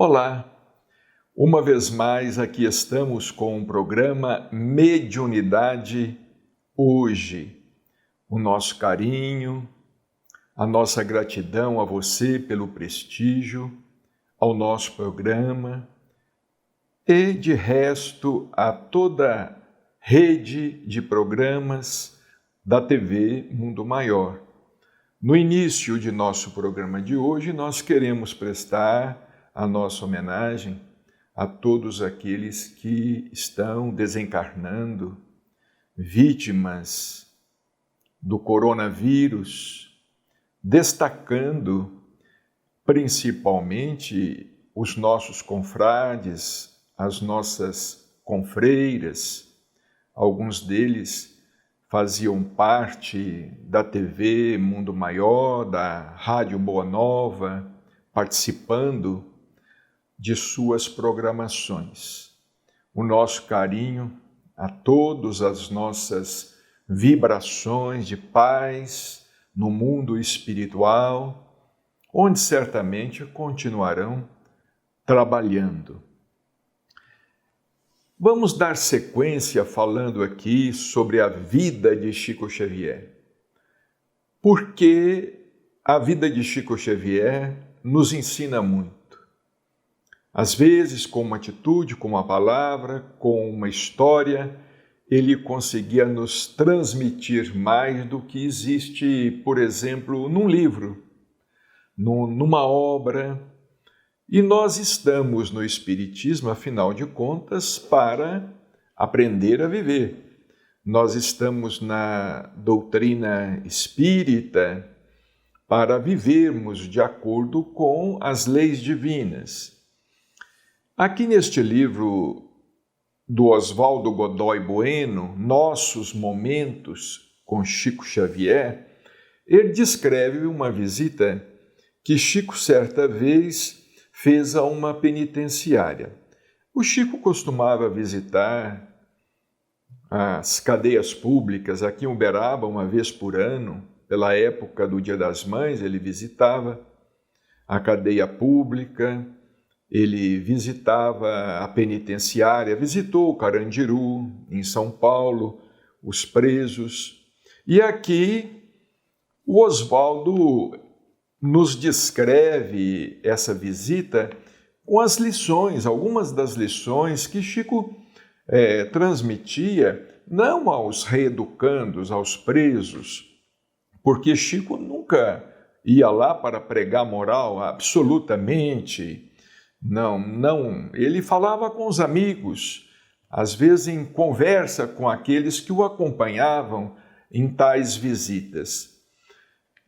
Olá, uma vez mais aqui estamos com o programa Mediunidade Hoje. O nosso carinho, a nossa gratidão a você pelo prestígio, ao nosso programa e, de resto, a toda a rede de programas da TV Mundo Maior. No início de nosso programa de hoje, nós queremos prestar a nossa homenagem a todos aqueles que estão desencarnando, vítimas do coronavírus, destacando principalmente os nossos confrades, as nossas confreiras. Alguns deles faziam parte da TV Mundo Maior, da Rádio Boa Nova, participando de suas programações. O nosso carinho a todas as nossas vibrações de paz no mundo espiritual, onde certamente continuarão trabalhando. Vamos dar sequência falando aqui sobre a vida de Chico Xavier. Porque a vida de Chico Xavier nos ensina muito. Às vezes, com uma atitude, com uma palavra, com uma história, ele conseguia nos transmitir mais do que existe, por exemplo, num livro, numa obra. E nós estamos no Espiritismo, afinal de contas, para aprender a viver. Nós estamos na doutrina espírita para vivermos de acordo com as leis divinas. Aqui neste livro do Oswaldo Godoy Bueno, Nossos Momentos com Chico Xavier, ele descreve uma visita que Chico certa vez fez a uma penitenciária. O Chico costumava visitar as cadeias públicas aqui em Uberaba uma vez por ano. Pela época do Dia das Mães, ele visitava a cadeia pública, ele visitava a penitenciária, visitou o Carandiru, em São Paulo, os presos. E aqui o Oswaldo nos descreve essa visita com as lições, algumas das lições que Chico transmitia, não aos reeducandos, aos presos, porque Chico nunca ia lá para pregar moral, absolutamente. Não, ele falava com os amigos, às vezes em conversa com aqueles que o acompanhavam em tais visitas.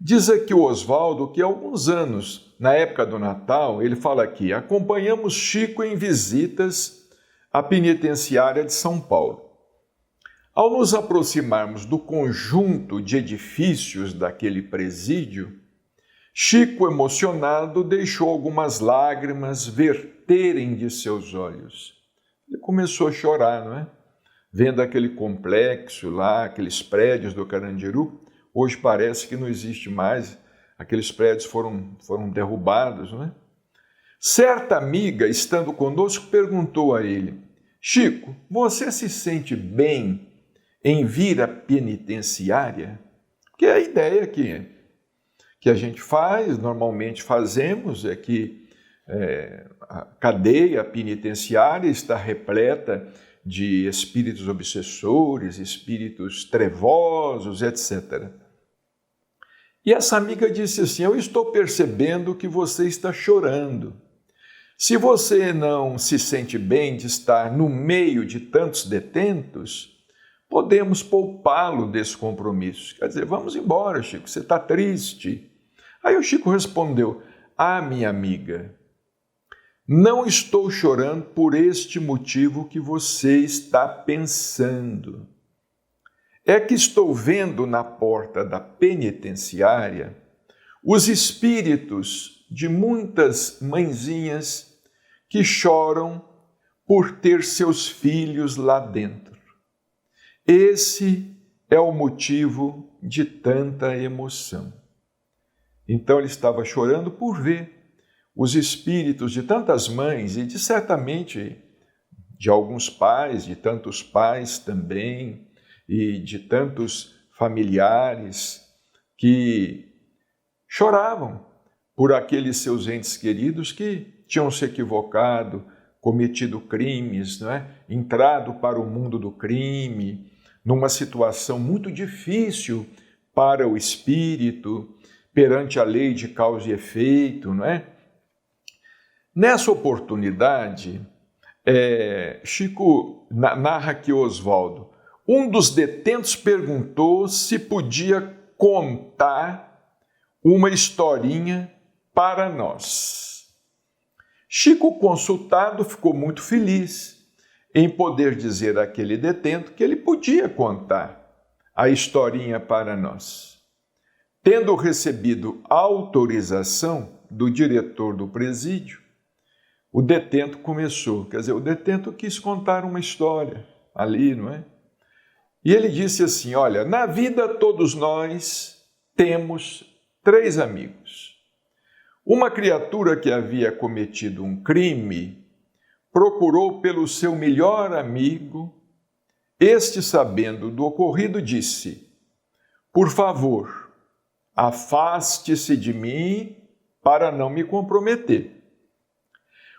Diz aqui o Oswaldo que há alguns anos, na época do Natal, ele fala aqui, acompanhamos Chico em visitas à penitenciária de São Paulo. Ao nos aproximarmos do conjunto de edifícios daquele presídio, Chico, emocionado, deixou algumas lágrimas verterem de seus olhos. Ele começou a chorar, não é? Vendo aquele complexo lá, aqueles prédios do Carandiru. Hoje parece que não existe mais, aqueles prédios foram derrubados, não é? Certa amiga, estando conosco, perguntou a ele, Chico, você se sente bem em vir à penitenciária? Que é a ideia que a gente faz, normalmente fazemos, é que a cadeia penitenciária está repleta de espíritos obsessores, espíritos trevosos, etc. E essa amiga disse assim, eu estou percebendo que você está chorando. Se você não se sente bem de estar no meio de tantos detentos, podemos poupá-lo desse compromisso. Quer dizer, vamos embora, Chico, você está triste. Aí o Chico respondeu, minha amiga, não estou chorando por este motivo que você está pensando. É que estou vendo na porta da penitenciária os espíritos de muitas mãezinhas que choram por ter seus filhos lá dentro. Esse é o motivo de tanta emoção. Então ele estava chorando por ver os espíritos de tantas mães e certamente de alguns pais, de tantos pais também, e de tantos familiares que choravam por aqueles seus entes queridos que tinham se equivocado, cometido crimes, não é? Entrado para o mundo do crime, numa situação muito difícil para o espírito, perante a lei de causa e efeito, não é? Nessa oportunidade, Chico narra que Oswaldo, um dos detentos perguntou se podia contar uma historinha para nós. Chico, consultado, ficou muito feliz em poder dizer àquele detento que ele podia contar a historinha para nós. Tendo recebido autorização do diretor do presídio, o detento começou, o detento quis contar uma história ali, não é? E ele disse assim, olha, na vida todos nós temos 3 amigos. Uma criatura que havia cometido um crime procurou pelo seu melhor amigo. Este, sabendo do ocorrido, disse, por favor, afaste-se de mim para não me comprometer.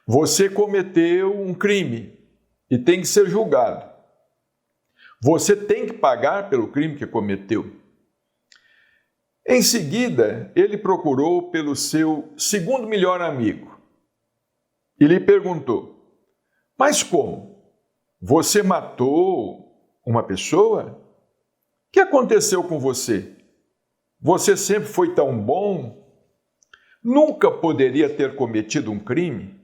Você cometeu um crime e tem que ser julgado. Você tem que pagar pelo crime que cometeu. Em seguida, ele procurou pelo seu segundo melhor amigo e lhe perguntou, mas como? Você matou uma pessoa? O que aconteceu com você? Você sempre foi tão bom? Nunca poderia ter cometido um crime?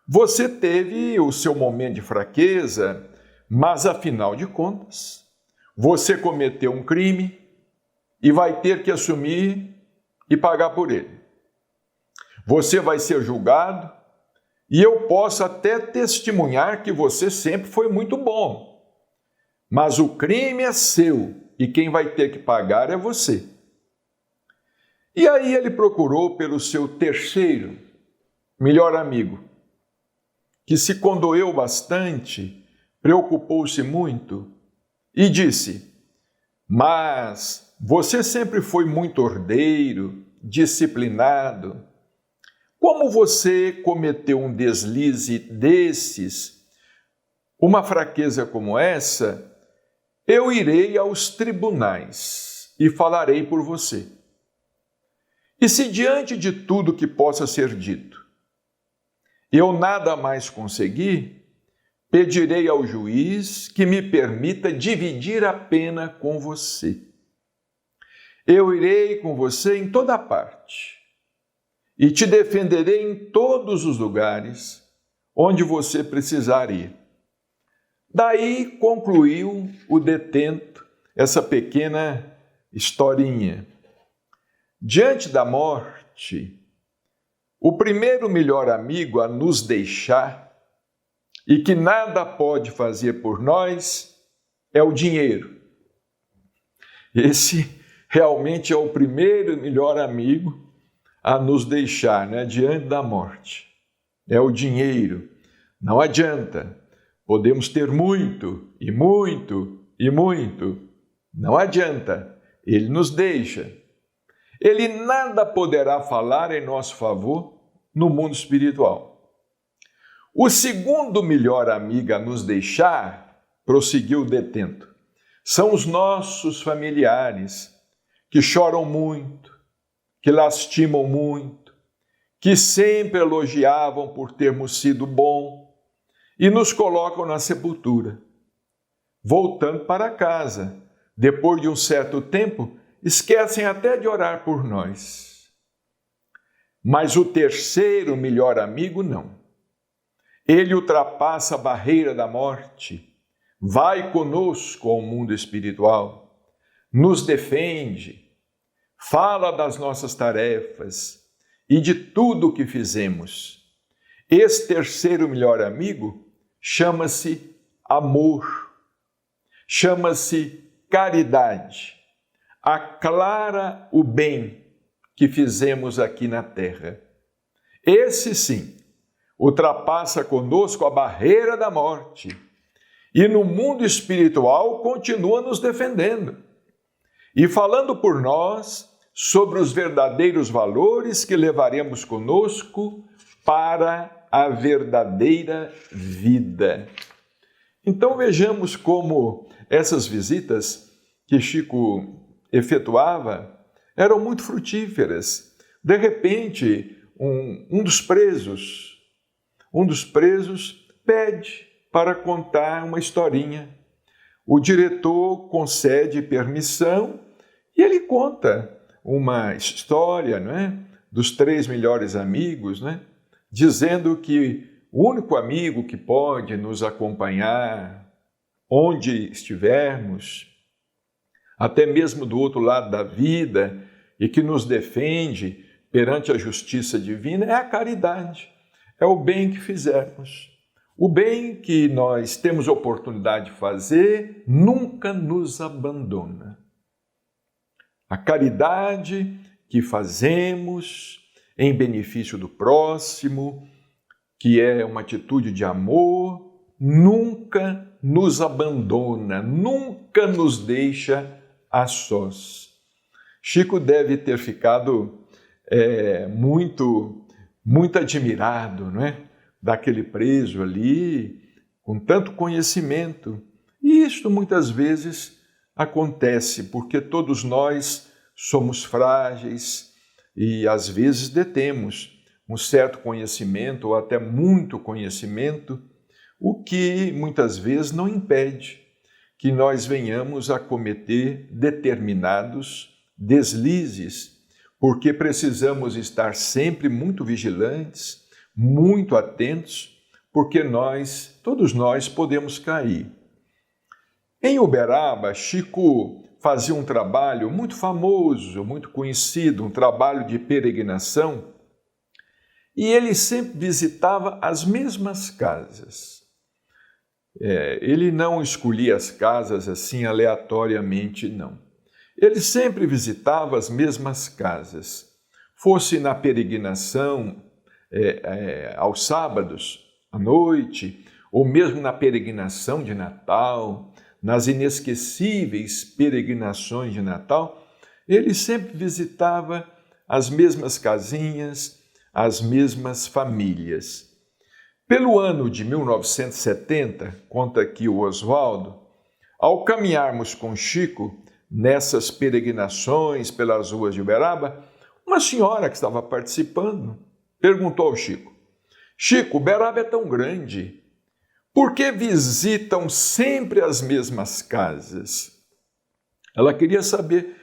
Você teve o seu momento de fraqueza, mas afinal de contas, você cometeu um crime e vai ter que assumir e pagar por ele. Você vai ser julgado e eu posso até testemunhar que você sempre foi muito bom, mas o crime é seu e quem vai ter que pagar é você. E aí ele procurou pelo seu terceiro melhor amigo, que se condoeu bastante, preocupou-se muito e disse, mas você sempre foi muito ordeiro, disciplinado. Como você cometeu um deslize desses, uma fraqueza como essa, eu irei aos tribunais e falarei por você. E se diante de tudo que possa ser dito, eu nada mais conseguir, pedirei ao juiz que me permita dividir a pena com você. Eu irei com você em toda parte e te defenderei em todos os lugares onde você precisar ir. Daí concluiu o detento essa pequena historinha. Diante da morte, o primeiro melhor amigo a nos deixar e que nada pode fazer por nós é o dinheiro. Esse realmente é o primeiro melhor amigo a nos deixar, né, diante da morte. É o dinheiro. Não adianta. Podemos ter muito, e muito, e muito. Não adianta. Ele nos deixa. Ele nada poderá falar em nosso favor no mundo espiritual. O segundo melhor amigo a nos deixar, prosseguiu o detento, são os nossos familiares, que choram muito, que lastimam muito, que sempre elogiavam por termos sido bom e nos colocam na sepultura. Voltando para casa, depois de um certo tempo, esquecem até de orar por nós. Mas o terceiro melhor amigo, não. Ele ultrapassa a barreira da morte, vai conosco ao mundo espiritual, nos defende, fala das nossas tarefas e de tudo o que fizemos. Esse terceiro melhor amigo chama-se amor, chama-se caridade, aclara o bem que fizemos aqui na terra. Esse sim, ultrapassa conosco a barreira da morte e no mundo espiritual continua nos defendendo e falando por nós sobre os verdadeiros valores que levaremos conosco para a verdadeira vida. Então vejamos como essas visitas que Chico efetuava eram muito frutíferas. De repente, um dos presos pede para contar uma historinha. O diretor concede permissão e ele conta uma história, não é? Dos 3 melhores amigos, né? Dizendo que o único amigo que pode nos acompanhar onde estivermos, até mesmo do outro lado da vida, e que nos defende perante a justiça divina, é a caridade, é o bem que fizermos. O bem que nós temos oportunidade de fazer nunca nos abandona. A caridade que fazemos em benefício do próximo, que é uma atitude de amor, nunca nos abandona, nunca nos deixa a sós. Chico deve ter ficado muito admirado, não é? Daquele preso ali, com tanto conhecimento. E isto muitas vezes acontece porque todos nós somos frágeis e às vezes detemos um certo conhecimento ou até muito conhecimento, o que muitas vezes não impede que nós venhamos a cometer determinados deslizes, porque precisamos estar sempre muito vigilantes, muito atentos, porque todos nós podemos cair. Em Uberaba, Chico fazia um trabalho muito famoso, muito conhecido, um trabalho de peregrinação, e ele sempre visitava as mesmas casas. Ele não escolhia as casas assim aleatoriamente, não. Ele sempre visitava as mesmas casas, fosse na peregrinação aos sábados, à noite, ou mesmo na peregrinação de Natal, nas inesquecíveis peregrinações de Natal, ele sempre visitava as mesmas casinhas, as mesmas famílias. Pelo ano de 1970, conta aqui o Oswaldo, ao caminharmos com Chico nessas peregrinações pelas ruas de Uberaba, uma senhora que estava participando perguntou ao Chico: Chico, Uberaba é tão grande, por que visitam sempre as mesmas casas? Ela queria saber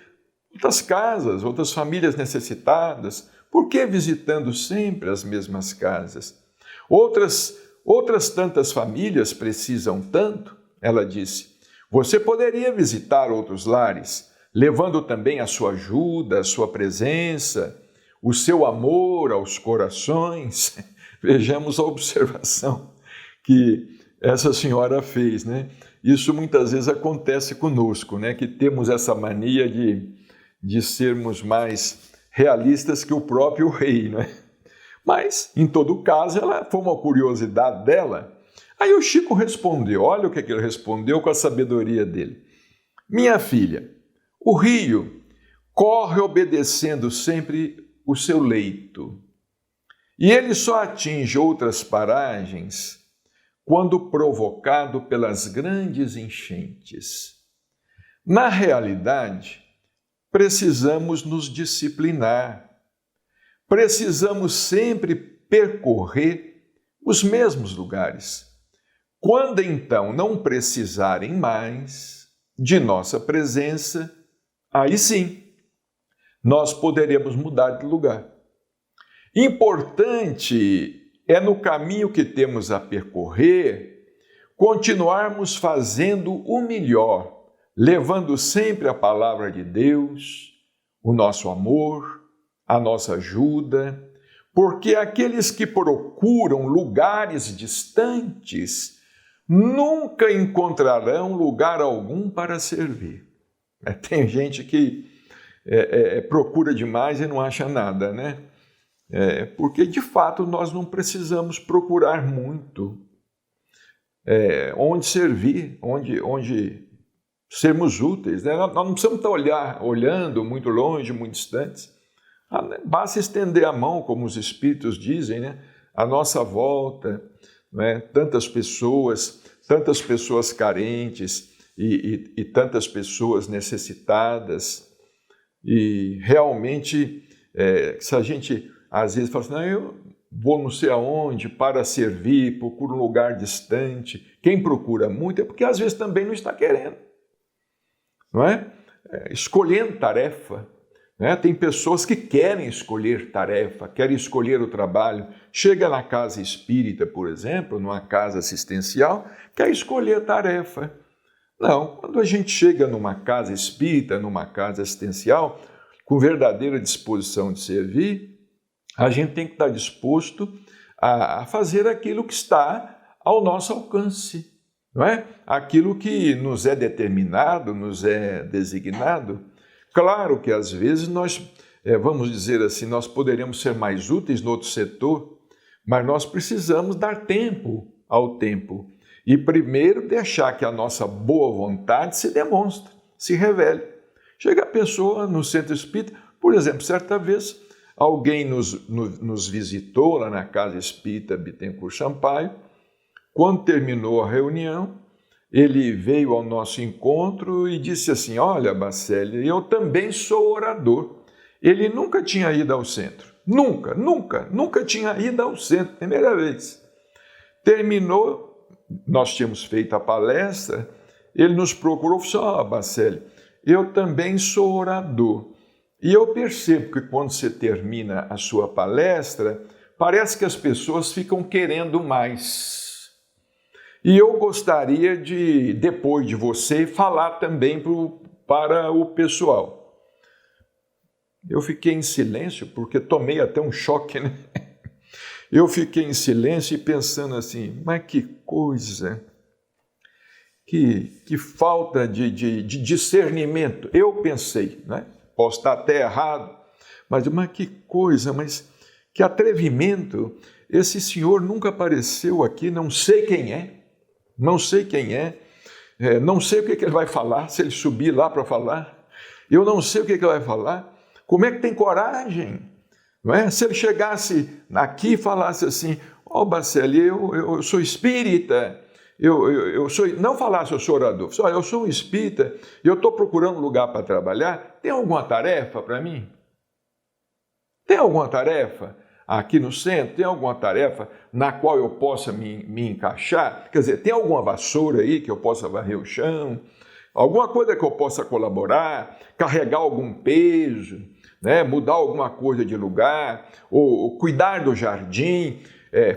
outras casas, outras famílias necessitadas, por que visitando sempre as mesmas casas? Outras tantas famílias precisam tanto, ela disse. Você poderia visitar outros lares, levando também a sua ajuda, a sua presença, o seu amor aos corações. Vejamos a observação que essa senhora fez, né? Isso muitas vezes acontece conosco, né? Que temos essa mania de sermos mais realistas que o próprio rei, né? Mas, em todo caso, ela foi uma curiosidade dela. Aí o Chico respondeu, olha o que ele respondeu com a sabedoria dele. Minha filha, o rio corre obedecendo sempre o seu leito, e ele só atinge outras paragens quando provocado pelas grandes enchentes. Na realidade, precisamos nos disciplinar, precisamos sempre percorrer os mesmos lugares. Quando então não precisarem mais de nossa presença, aí sim, nós poderemos mudar de lugar. Importante é no caminho que temos a percorrer, continuarmos fazendo o melhor, levando sempre a palavra de Deus, o nosso amor, a nossa ajuda, porque aqueles que procuram lugares distantes nunca encontrarão lugar algum para servir. Tem gente que procura demais e não acha nada, né? Porque, de fato, nós não precisamos procurar muito onde servir, onde sermos úteis, né? Nós não precisamos estar olhando muito longe, muito distantes. Basta estender a mão, como os Espíritos dizem, né? À nossa volta, né? Tantas pessoas carentes e tantas pessoas necessitadas. E realmente, se a gente às vezes fala assim, não, eu vou não sei aonde para servir, procuro um lugar distante. Quem procura muito é porque às vezes também não está querendo, não é? Escolhendo tarefa, né? Tem pessoas que querem escolher tarefa, querem escolher o trabalho. Chega na casa espírita, por exemplo, numa casa assistencial, quer escolher tarefa. Não, quando a gente chega numa casa espírita, numa casa assistencial, com verdadeira disposição de servir, a gente tem que estar disposto a fazer aquilo que está ao nosso alcance, não é? Aquilo que nos é determinado, nos é designado. Claro que às vezes nós, vamos dizer assim, nós poderíamos ser mais úteis no outro setor, mas nós precisamos dar tempo ao tempo. E primeiro deixar que a nossa boa vontade se demonstre, se revele. Chega a pessoa no centro espírita, por exemplo, certa vez alguém nos visitou lá na casa espírita Bittencourt Sampaio. Quando terminou a reunião, ele veio ao nosso encontro e disse assim, olha, Bacelli, eu também sou orador. Ele nunca tinha ido ao centro, nunca tinha ido ao centro, primeira vez. Terminou, nós tínhamos feito a palestra, ele nos procurou e falou, Bacelli, eu também sou orador. E eu percebo que quando você termina a sua palestra, parece que as pessoas ficam querendo mais. E eu gostaria de, depois de você, falar também para o pessoal. Eu fiquei em silêncio, porque tomei até um choque, né? Eu fiquei em silêncio e pensando assim, mas que coisa, que falta de discernimento. Eu pensei, né? Posso estar até errado, mas que coisa, mas que atrevimento. Esse senhor nunca apareceu aqui, não sei quem é, não sei o que ele vai falar, se ele subir lá para falar, eu não sei o que ele vai falar. Como é que tem coragem? Não é? Se ele chegasse aqui e falasse assim, Bacelli, eu sou espírita, eu sou, não falasse eu sou orador, eu sou um espírita e eu estou procurando lugar para trabalhar, tem alguma tarefa para mim? Tem alguma tarefa aqui no centro? Tem alguma tarefa na qual eu possa me encaixar? Quer dizer, tem alguma vassoura aí que eu possa varrer o chão? Alguma coisa que eu possa colaborar? Carregar algum peso? Né? Mudar alguma coisa de lugar? Ou cuidar do jardim?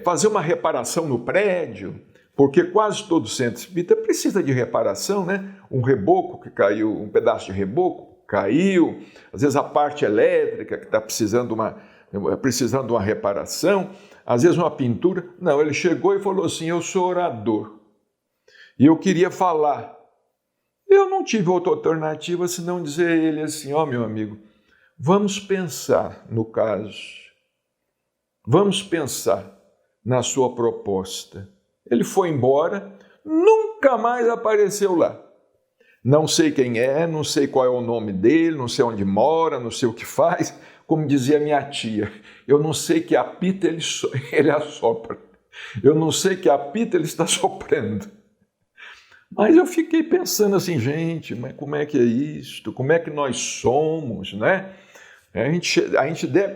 Fazer uma reparação no prédio? Porque quase todo centro espírita precisa de reparação, né? Um reboco que caiu, um pedaço de reboco caiu, às vezes a parte elétrica que está precisando de uma reparação, às vezes uma pintura. Não, ele chegou e falou assim, eu sou orador e eu queria falar. Eu não tive outra alternativa senão dizer a ele assim, meu amigo, vamos pensar no caso, vamos pensar na sua proposta. Ele foi embora, nunca mais apareceu lá. Não sei quem é, não sei qual é o nome dele, não sei onde mora, não sei o que faz. Como dizia minha tia, eu não sei que apito ele assopra. Eu não sei que apito ele está soprando. Mas eu fiquei pensando assim, gente, mas como é que é isto? Como é que nós somos, né?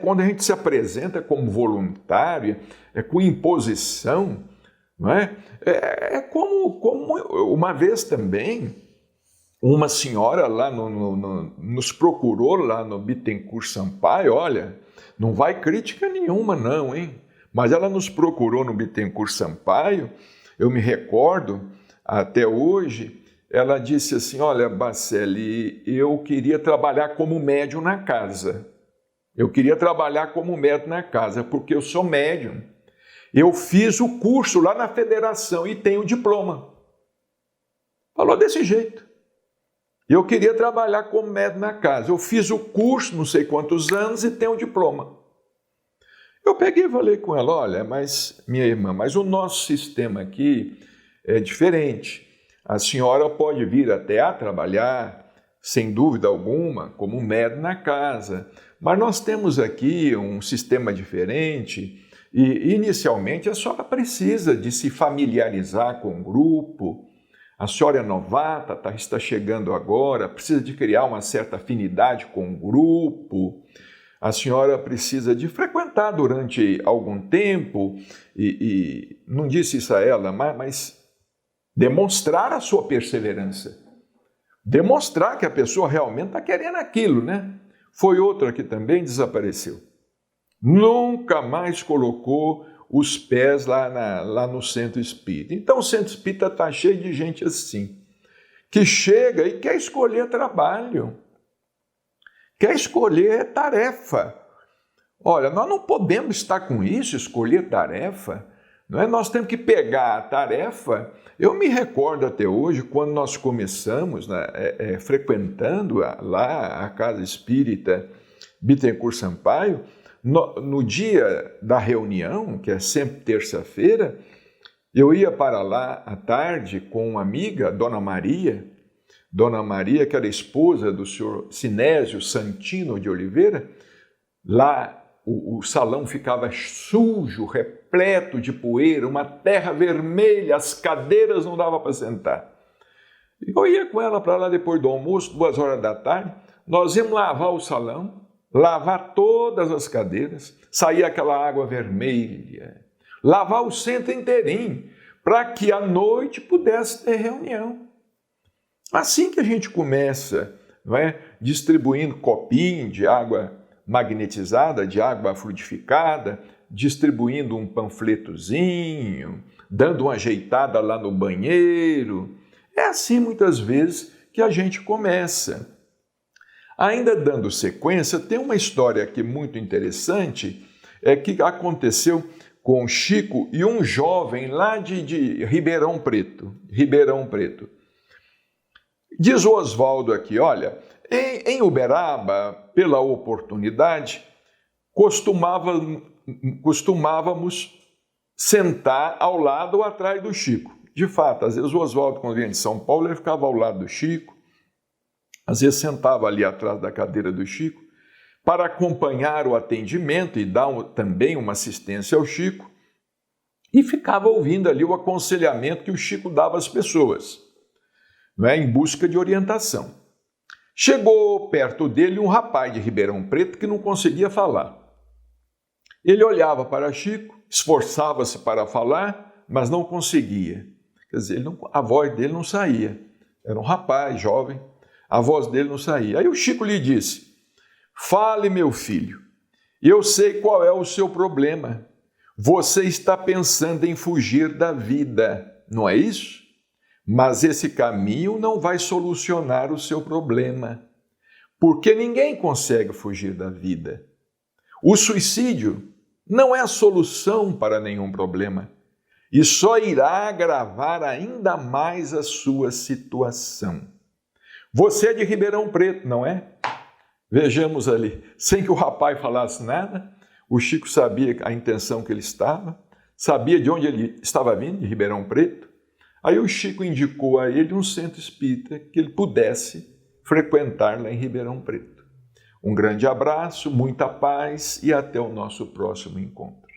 Quando a gente se apresenta como voluntário, com imposição, não é? Como uma vez também, uma senhora lá nos procurou lá no Bittencourt Sampaio, olha, não vai crítica nenhuma não, hein? Mas ela nos procurou no Bittencourt Sampaio, eu me recordo até hoje, ela disse assim, olha, Bacelli, eu queria trabalhar como médium na casa. Eu queria trabalhar como médium na casa, porque eu sou médium. Eu fiz o curso lá na federação e tenho diploma. Falou desse jeito. Eu queria trabalhar como médium na casa. Eu fiz o curso, não sei quantos anos, e tenho diploma. Eu peguei e falei com ela, olha, mas minha irmã, mas o nosso sistema aqui é diferente. A senhora pode vir até a trabalhar, sem dúvida alguma, como médium na casa. Mas nós temos aqui um sistema diferente e, inicialmente, a senhora precisa de se familiarizar com o grupo. A senhora é novata, está chegando agora, precisa de criar uma certa afinidade com o grupo. A senhora precisa de frequentar durante algum tempo e não disse isso a ela, mas demonstrar a sua perseverança. Demonstrar que a pessoa realmente está querendo aquilo, né? Foi outra que também desapareceu. Nunca mais colocou os pés lá no centro espírita. Então o centro espírita está cheio de gente assim, que chega e quer escolher trabalho, quer escolher tarefa. Olha, nós não podemos estar com isso, escolher tarefa. Não é? Nós temos que pegar a tarefa. Eu me recordo até hoje, quando nós começamos frequentando lá a Casa Espírita Bittencourt Sampaio, no dia da reunião, que é sempre terça-feira, eu ia para lá à tarde com uma amiga, Dona Maria, que era esposa do senhor Sinésio Santino de Oliveira. Lá o salão ficava sujo, repleto de poeira, uma terra vermelha, as cadeiras não dava para sentar. Eu ia com ela para lá depois do almoço, 2 horas da tarde, nós íamos lavar o salão, lavar todas as cadeiras, saía aquela água vermelha, lavar o centro inteirinho, para que à noite pudesse ter reunião. Assim que a gente começa, não é? Distribuindo copinho de água magnetizada, de água fluidificada, distribuindo um panfletozinho, dando uma ajeitada lá no banheiro. É assim muitas vezes que a gente começa. Ainda dando sequência, tem uma história aqui muito interessante, que aconteceu com Chico e um jovem lá de Ribeirão Preto. Diz o Oswaldo aqui, olha, em Uberaba, pela oportunidade, costumávamos sentar ao lado ou atrás do Chico. De fato, às vezes o Oswaldo, quando vinha de São Paulo, ele ficava ao lado do Chico, às vezes sentava ali atrás da cadeira do Chico, para acompanhar o atendimento e dar também uma assistência ao Chico, e ficava ouvindo ali o aconselhamento que o Chico dava às pessoas, não é? Em busca de orientação. Chegou perto dele um rapaz de Ribeirão Preto que não conseguia falar. Ele olhava para Chico, esforçava-se para falar, mas não conseguia. Quer dizer, a voz dele não saía. Era um rapaz jovem, a voz dele não saía. Aí o Chico lhe disse, fale, meu filho, eu sei qual é o seu problema. Você está pensando em fugir da vida, não é isso? Mas esse caminho não vai solucionar o seu problema, porque ninguém consegue fugir da vida. O suicídio não é a solução para nenhum problema e só irá agravar ainda mais a sua situação. Você é de Ribeirão Preto, não é? Vejamos ali, sem que o rapaz falasse nada, o Chico sabia a intenção que ele estava, sabia de onde ele estava vindo, de Ribeirão Preto. Aí o Chico indicou a ele um centro espírita que ele pudesse frequentar lá em Ribeirão Preto. Um grande abraço, muita paz e até o nosso próximo encontro.